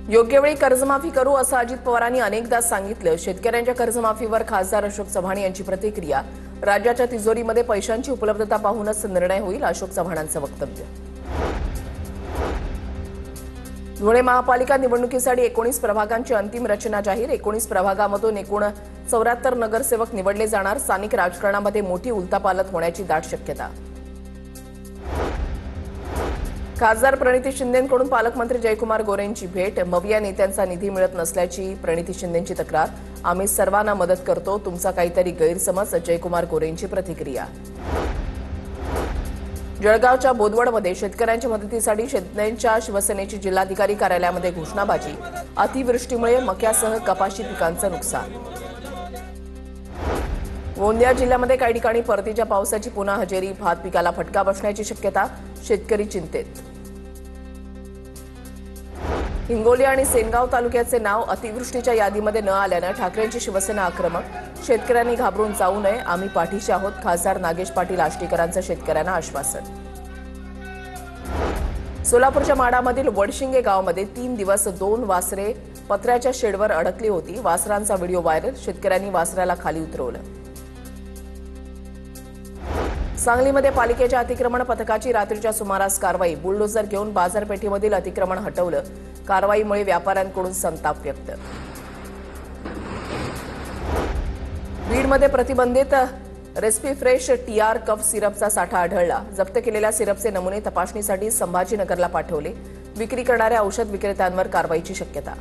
योग्य वेळी कर्जमाफी करू असं अजित पवारांनी अनेकदा सांगितलं. शेतकऱ्यांच्या कर्जमाफीवर खासदार अशोक चव्हाण यांची प्रतिक्रिया. राज्याच्या तिजोरीमध्ये पैशांची उपलब्धता पाहूनच निर्णय होईल, अशोक चव्हाणांचं वक्तव्य. धुळे महापालिका निवडणुकीसाठी 19 प्रभागांची अंतिम रचना जाहीर. 19 प्रभागामधून एकूण 74 नगरसेवक निवडले जाणार. स्थानिक राजकारणामध्ये मोठी उलथापालथ होण्याची दाट शक्यता. खासदार प्रणिती शिंदेंकडून पालकमंत्री जयकुमार गोरेंची भेट. मविया नेत्यांचा निधी मिळत नसल्याची प्रणिती शिंदेंची तक्रार. आम्ही सर्वांना मदत करतो, तुमचा काहीतरी गैरसमज, जयकुमार गोरेंची प्रतिक्रिया. जळगावच्या बोदवडमध्ये शेतकऱ्यांच्या मदतीसाठी शिंदेंच्या शिवसेनेची जिल्हाधिकारी कार्यालयामध्ये घोषणाबाजी. अतिवृष्टीमुळे मक्यासह कपाशी पिकांचं नुकसान. गोंदिया जिल्ह्यामध्ये काही ठिकाणी परतीच्या पावसाची पुन्हा हजेरी. भात पिकाला फटका बसण्याची शक्यता, शेतकरी चिंतेत. हिंगोली आणि सेनगाव तालुक्याचे नाव अतिवृष्टीच्या यादीमध्ये न आल्यानं ठाकरेंची शिवसेना आक्रमक. शेतकऱ्यांनी घाबरून जाऊ नये, आम्ही पाठीशी आहोत. खासदार नागेश पाटील आष्टीकरांचं शेतकऱ्यांना आश्वासन. सोलापूरच्या माडामधील वडशिंगे गावामध्ये 3 दिवस 2 वासरे पत्र्याच्या शेडवर अडकली होती. वासरांचा व्हिडिओ व्हायरल. शेतकऱ्यांनी वासराला खाली उतरवलं. सांगलीमध्ये पालिकेच्या अतिक्रमण पथकाची रात्रीच्या सुमारास कारवाई. बुलडोझर घेऊन बाजारपेठेमधील अतिक्रमण हटवलं. कारवाईमुळे व्यापाऱ्यांकडून संताप व्यक्त. बीडमध्ये प्रतिबंधित रेस्पिफ्रेश टीआर कफ सिरपचा साठा आढळला. जप्त केलेल्या सिरपचे नमुने तपासणीसाठी संभाजीनगरला पाठवले. विक्री करणाऱ्या औषध विक्रेत्यांवर कारवाईची शक्यता.